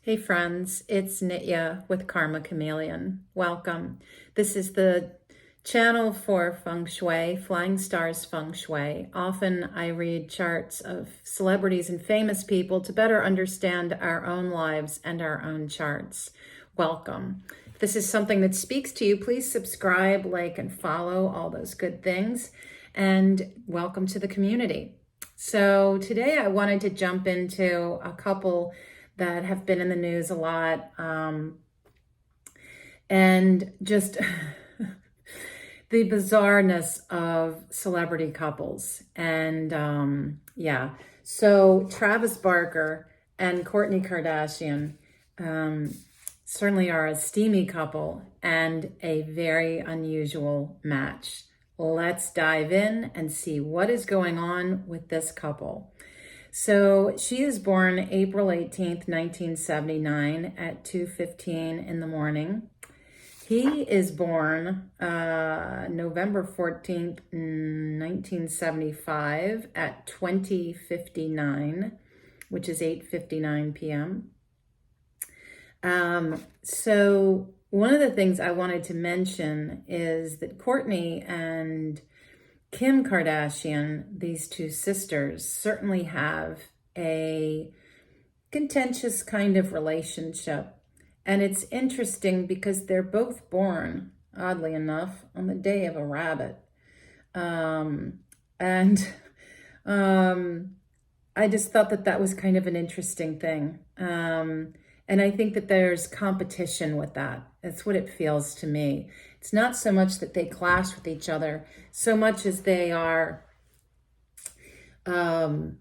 Hey friends, it's Nitya with Karma Chameleon. Welcome. This is the channel for Feng Shui, Flying Stars Feng Shui. Often I read charts of celebrities and famous people to better understand our own lives and our own charts. Welcome. If this is something that speaks to you, please subscribe, like, and follow, all those good things. And welcome to the community. So today I wanted to jump into a couple that have been in the news a lot, and just the bizarreness of celebrity couples. And so Travis Barker and Kourtney Kardashian certainly are a steamy couple and a very unusual match. Let's dive in and see what is going on with this couple. So she is born April 18th, 1979 at 2:15 in the morning. He is born November 14th, 1975 at 20:59, which is 8:59 p.m. So one of the things I wanted to mention is that Kourtney and Kim Kardashian, these two sisters, certainly have a contentious kind of relationship. And it's interesting because they're both born, oddly enough, on the day of a rabbit. I just thought that that was kind of an interesting thing. And I think that there's competition with that. That's what it feels to me. It's not so much that they clash with each other, so much as they are in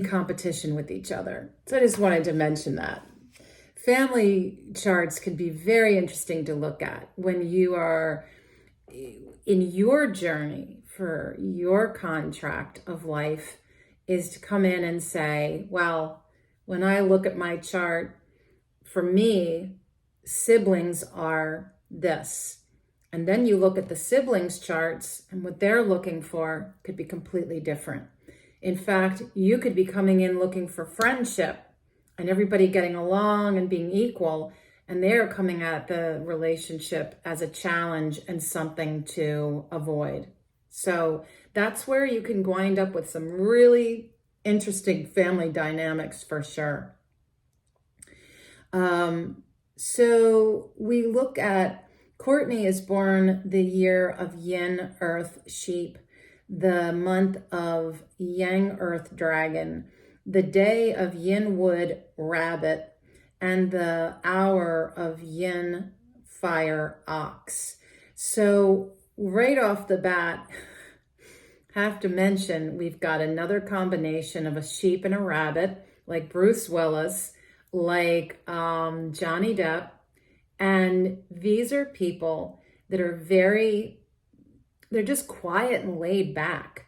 competition with each other. So I just wanted to mention that. Family charts can be very interesting to look at when you are in your journey for your contract of life, is to come in and say, well, when I look at my chart, for me, siblings are this. And then you look at the siblings' charts, and what they're looking for could be completely different. In fact, you could be coming in looking for friendship and everybody getting along and being equal, and they're coming at the relationship as a challenge and something to avoid. So that's where you can wind up with some really interesting family dynamics for sure. So we look at Kourtney is born the year of Yin Earth Sheep, the month of Yang Earth Dragon, the day of Yin Wood Rabbit, and the hour of Yin Fire Ox. So right off the bat, have to mention we've got another combination of a sheep and a rabbit, like Bruce Willis, like Johnny Depp. And these are people that are they're just quiet and laid back.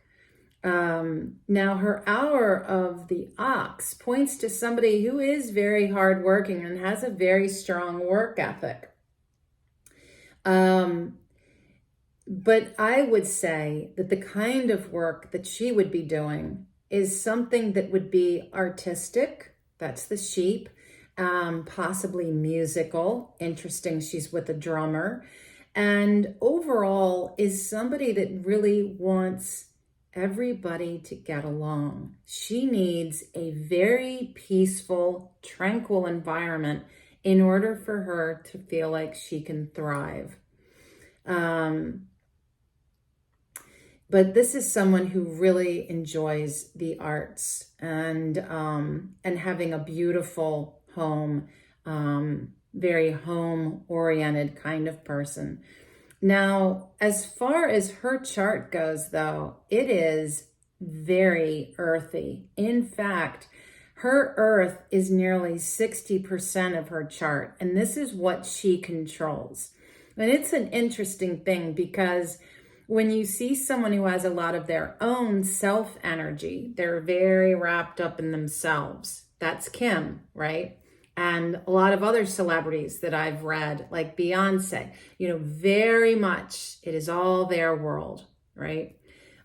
Now her hour of the ox points to somebody who is very hardworking and has a very strong work ethic. But I would say that the kind of work that she would be doing is something that would be artistic. That's the sheep. Possibly musical. Interesting, she's with a drummer. And overall is somebody that really wants everybody to get along. She needs a very peaceful, tranquil environment in order for her to feel like she can thrive. But this is someone who really enjoys the arts and having a beautiful home, very home-oriented kind of person. Now, as far as her chart goes, though, it is very earthy. In fact, her earth is nearly 60% of her chart, and this is what she controls. And it's an interesting thing because when you see someone who has a lot of their own self energy, they're very wrapped up in themselves. That's Kim, right? And a lot of other celebrities that I've read, like Beyonce, very much, it is all their world, right?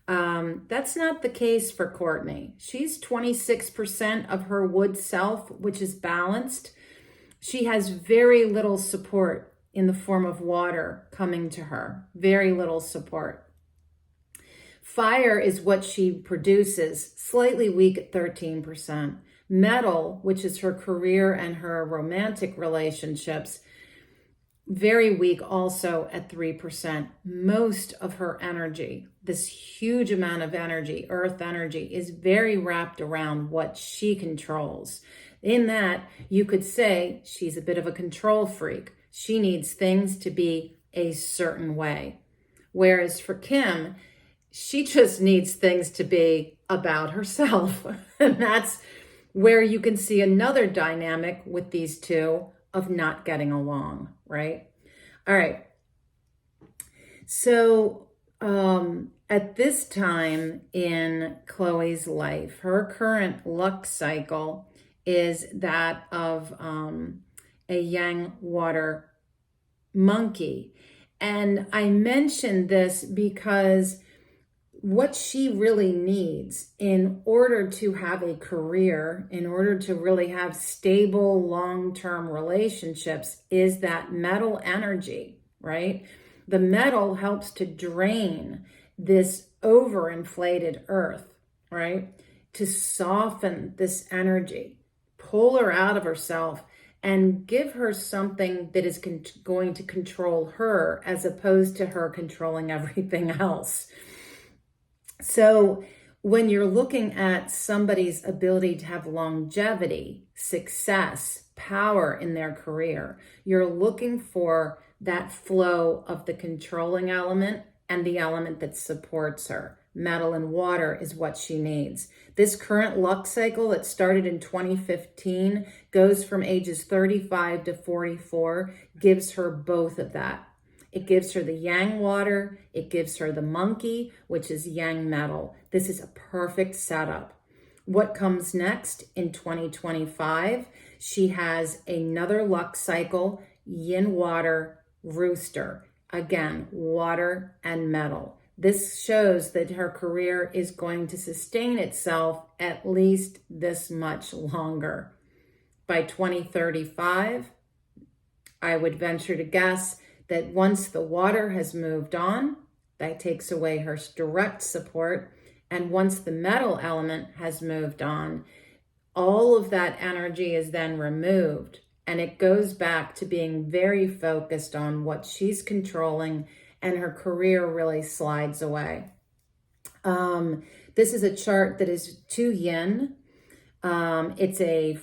That's not the case for Kourtney. She's 26% of her wood self, which is balanced. She has very little support in the form of water coming to her, very little support. Fire is what she produces, slightly weak at 13%. Metal, which is her career and her romantic relationships, very weak also at 3%. Most of her energy, this huge amount of energy, earth energy, is very wrapped around what she controls. In that, you could say she's a bit of a control freak. She needs things to be a certain way. Whereas for Kim, she just needs things to be about herself. And that's where you can see another dynamic with these two of not getting along, right? All right. So at this time in Chloe's life, her current luck cycle is that of a yang water monkey. And I mentioned this because what she really needs in order to have a career, in order to really have stable long-term relationships, is that metal energy, right? The metal helps to drain this overinflated earth, right? To soften this energy, pull her out of herself, and give her something that is going to control her as opposed to her controlling everything else. So when you're looking at somebody's ability to have longevity, success, power in their career, you're looking for that flow of the controlling element and the element that supports her. Metal and water is what she needs. This current luck cycle that started in 2015 goes from ages 35 to 44, gives her both of that. It gives her the yang water. It gives her the monkey, which is yang metal. This is a perfect setup. What comes next in 2025? She has another luck cycle, yin water, rooster. Again, water and metal. This shows that her career is going to sustain itself at least this much longer. By 2035, I would venture to guess that once the water has moved on, that takes away her direct support. And once the metal element has moved on, all of that energy is then removed. And it goes back to being very focused on what she's controlling, and her career really slides away. This is a chart that is 2 yin. It's a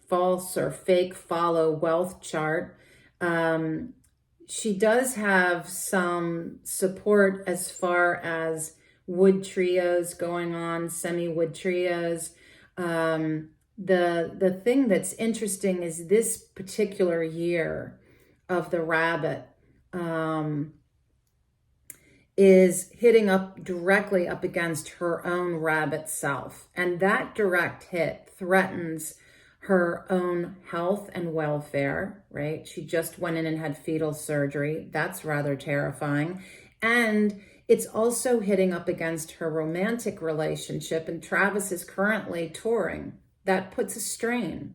false or fake follow wealth chart. She does have some support as far as wood trios going on, semi-wood trios. The thing that's interesting is this particular year of the rabbit is hitting up directly up against her own rabbit self. And that direct hit threatens her own health and welfare, right? She just went in and had fetal surgery. That's rather terrifying. And it's also hitting up against her romantic relationship, and Travis is currently touring. That puts a strain.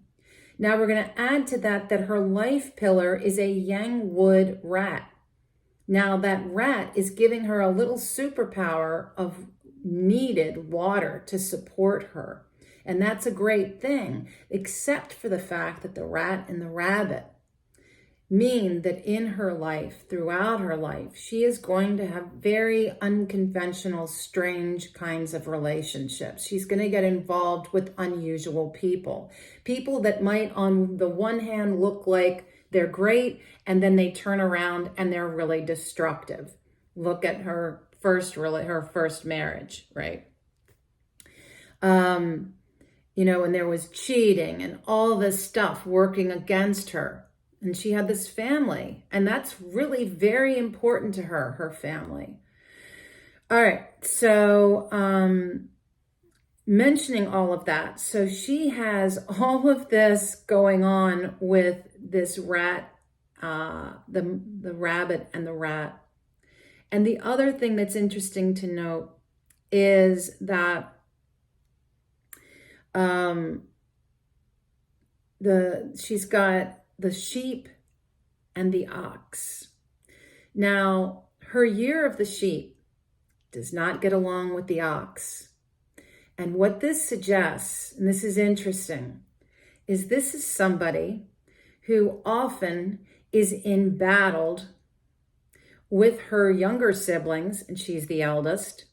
Now we're going to add to that her life pillar is a yang wood rat. Now that rat is giving her a little superpower of needed water to support her. And that's a great thing, except for the fact that the rat and the rabbit mean that in her life, throughout her life, she is going to have very unconventional, strange kinds of relationships. She's going to get involved with unusual people. People that might, on the one hand, look like they're great, and then they turn around and they're really destructive. Look at her first marriage, right? And there was cheating and all this stuff working against her. And she had this family, and that's really very important to her, her family. All right, so mentioning all of that. So she has all of this going on with this rat, the rabbit and the rat. And the other thing that's interesting to note is that she's got the sheep and the ox. Now, her year of the sheep does not get along with the ox. And what this suggests, and this is interesting, is this is somebody who often is embattled with her younger siblings, and she's the eldest,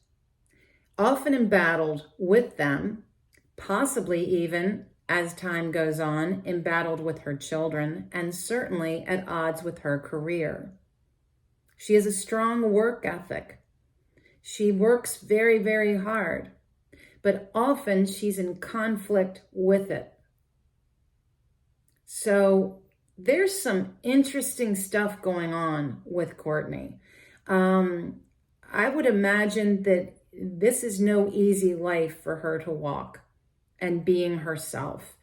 often embattled with them, possibly even, as time goes on, embattled with her children, and certainly at odds with her career. She has a strong work ethic. She works very, very hard, but often she's in conflict with it. So there's some interesting stuff going on with Kourtney. I would imagine that this is no easy life for her to walk and being herself.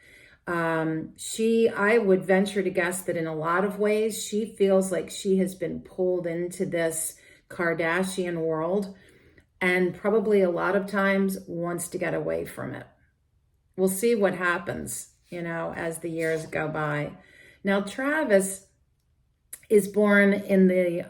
I would venture to guess that in a lot of ways, she feels like she has been pulled into this Kardashian world and probably a lot of times wants to get away from it. We'll see what happens, as the years go by. Now, Travis is born in the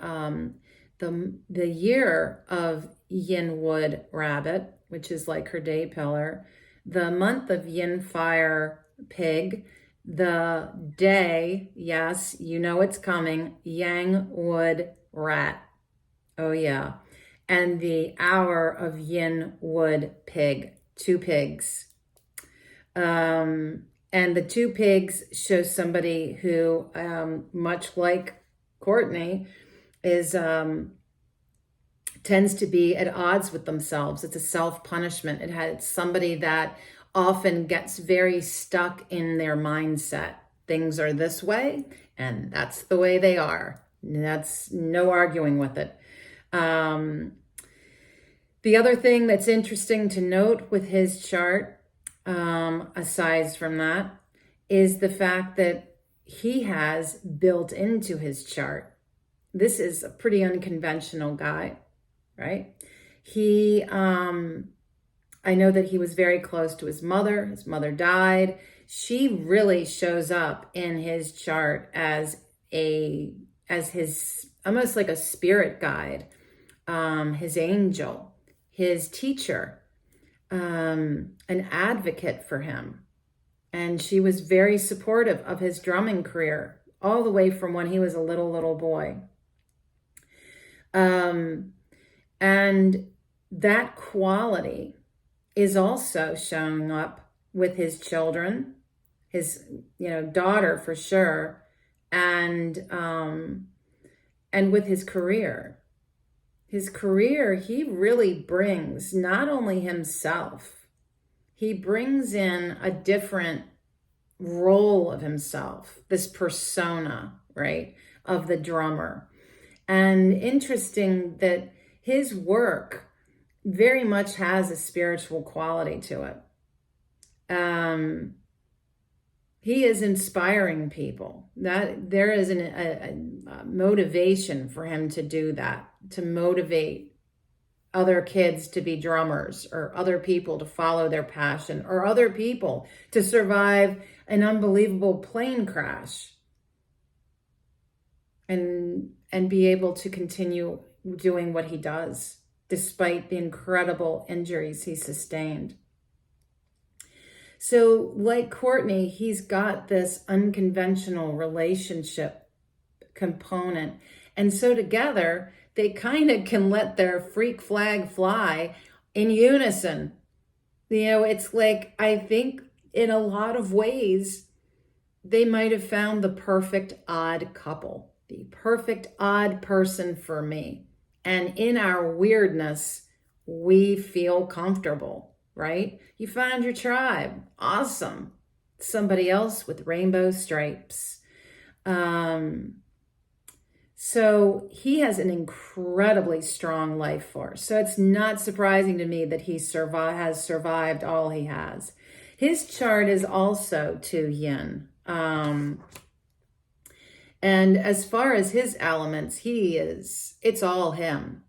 year of Yin Wood Rabbit, which is like her day pillar, the month of Yin Fire Pig, the day, yes, it's coming, Yang Wood Rat. Oh yeah. And the hour of Yin Wood Pig, 2 pigs. And the 2 pigs show somebody who, much like Kourtney, tends to be at odds with themselves. It's a self-punishment. It's somebody that often gets very stuck in their mindset. Things are this way, and that's the way they are. That's no arguing with it. The other thing that's interesting to note with his chart, aside from that, is the fact that he has built into his chart. This is a pretty unconventional guy, right? I know that he was very close to his mother. His mother died. She really shows up in his chart as his, almost like a spirit guide, his angel, his teacher, an advocate for him. And she was very supportive of his drumming career, all the way from when he was a little boy. And that quality is also showing up with his children, his, daughter for sure, and with his career. His career, he really brings not only himself, he brings in a different role of himself, this persona, right, of the drummer. And interesting that his work very much has a spiritual quality to it. He is inspiring people. That there is a motivation for him to do that, to motivate other kids to be drummers, or other people to follow their passion, or other people to survive an unbelievable plane crash and be able to continue doing what he does despite the incredible injuries he sustained. So like Kourtney, he's got this unconventional relationship component. And so together, they kind of can let their freak flag fly in unison. It's like, I think in a lot of ways, they might have found the perfect odd couple, the perfect odd person for me. And in our weirdness, we feel comfortable, right? You found your tribe. Awesome. Somebody else with rainbow stripes. So he has an incredibly strong life force. So it's not surprising to me that he has survived all he has. His chart is also to yin. And as far as his elements, it's all him.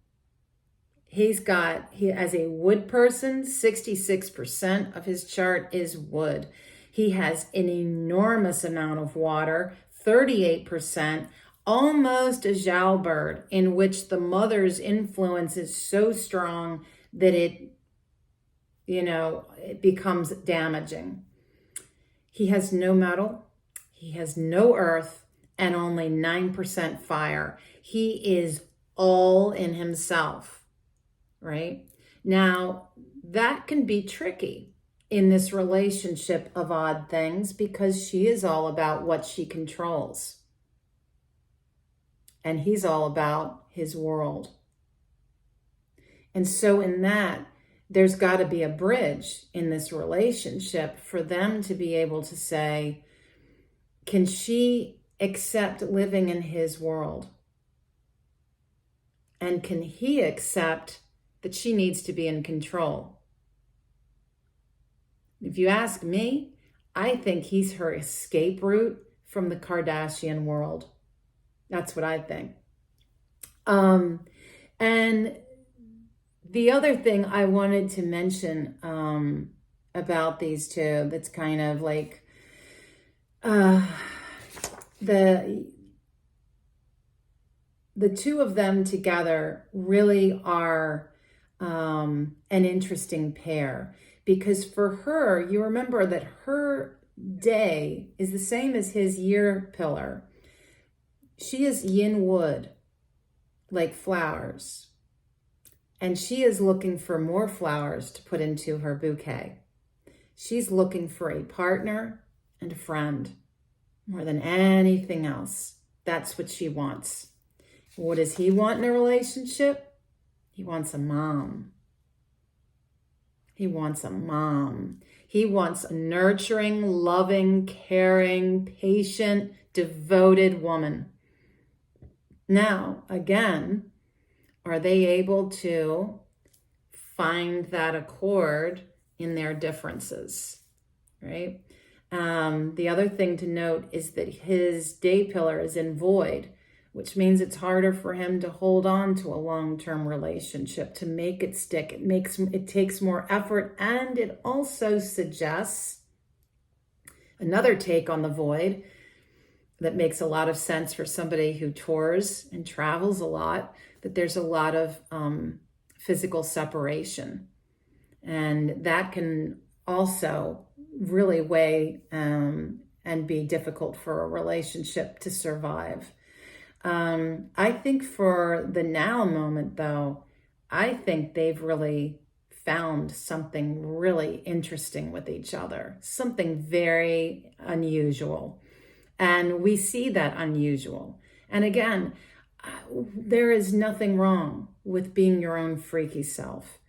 He as a wood person, 66% of his chart is wood. He has an enormous amount of water, 38%, almost a Jalbird, in which the mother's influence is so strong that it becomes damaging. He has no metal, he has no earth, and only 9% fire. He is all in himself, right? Now, that can be tricky in this relationship of odd things because she is all about what she controls. And he's all about his world. And so in that, there's got to be a bridge in this relationship for them to be able to say, can she accept living in his world? And can he accept that she needs to be in control? If you ask me, I think he's her escape route from the Kardashian world. That's what I think. And the other thing I wanted to mention about these two that's kind of like the two of them together really are an interesting pair, because for her, you remember that her day is the same as his year pillar. She is yin wood, like flowers. And she is looking for more flowers to put into her bouquet. She's looking for a partner and a friend more than anything else. That's what she wants. What does he want in a relationship? He wants a mom. He wants a mom. He wants a nurturing, loving, caring, patient, devoted woman. Now, again, are they able to find that accord in their differences, right? The other thing to note is that his day pillar is in void, which means it's harder for him to hold on to a long-term relationship, to make it stick. It takes more effort, and it also suggests another take on the void that makes a lot of sense for somebody who tours and travels a lot, that there's a lot of physical separation. And that can also really weigh and be difficult for a relationship to survive. I think for the now moment, though, I think they've really found something really interesting with each other, something very unusual. And we see that unusual. And again, there is nothing wrong with being your own freaky self.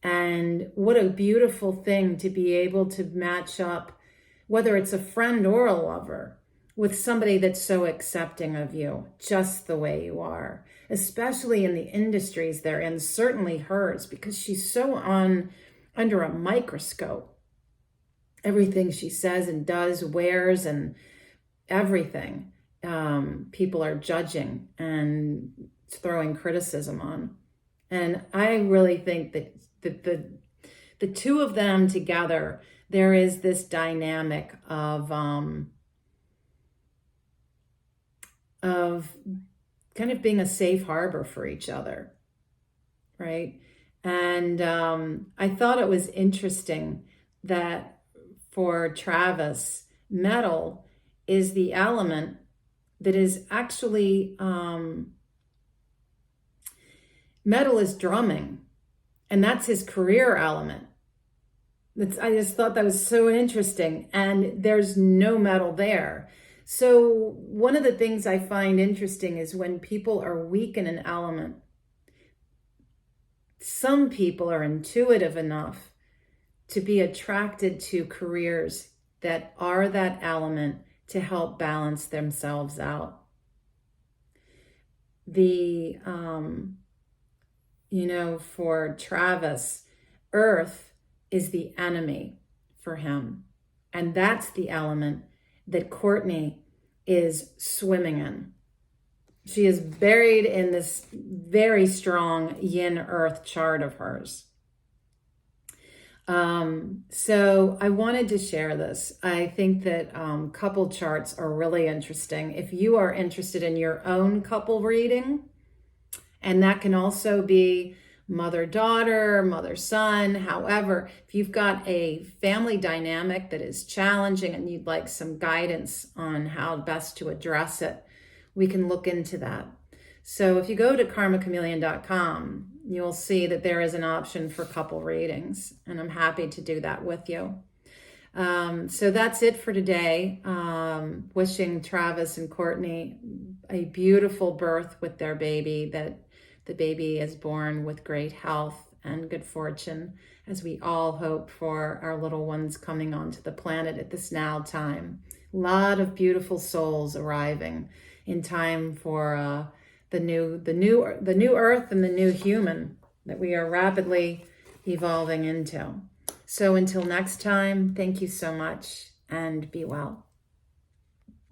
And what a beautiful thing to be able to match up, whether it's a friend or a lover, with somebody that's so accepting of you, just the way you are, especially in the industries they're in, certainly hers, because she's so under a microscope. Everything she says and does, wears, and everything, people are judging and throwing criticism on. And I really think that the two of them together, there is this dynamic of kind of being a safe harbor for each other, right? And I thought it was interesting that for Travis, metal is the element that is actually, metal is drumming, and that's his career element. I just thought that was so interesting, and there's no metal there. So one of the things I find interesting is when people are weak in an element, some people are intuitive enough to be attracted to careers that are that element to help balance themselves out. For Travis, Earth is the enemy for him. And that's the element that Kourtney is swimming in. She is buried in this very strong yin earth chart of hers. So I wanted to share this. I think that couple charts are really interesting. If you are interested in your own couple reading, and that can also be mother-daughter, mother-son. However, if you've got a family dynamic that is challenging and you'd like some guidance on how best to address it, we can look into that. So if you go to karmachameleon.com, you'll see that there is an option for couple readings, and I'm happy to do that with you. So that's it for today. Wishing Travis and Kourtney a beautiful birth with their baby, that the baby is born with great health and good fortune, as we all hope for our little ones coming onto the planet at this now time. A lot of beautiful souls arriving in time for the new earth and the new human that we are rapidly evolving into. So until next time, thank you so much and be well.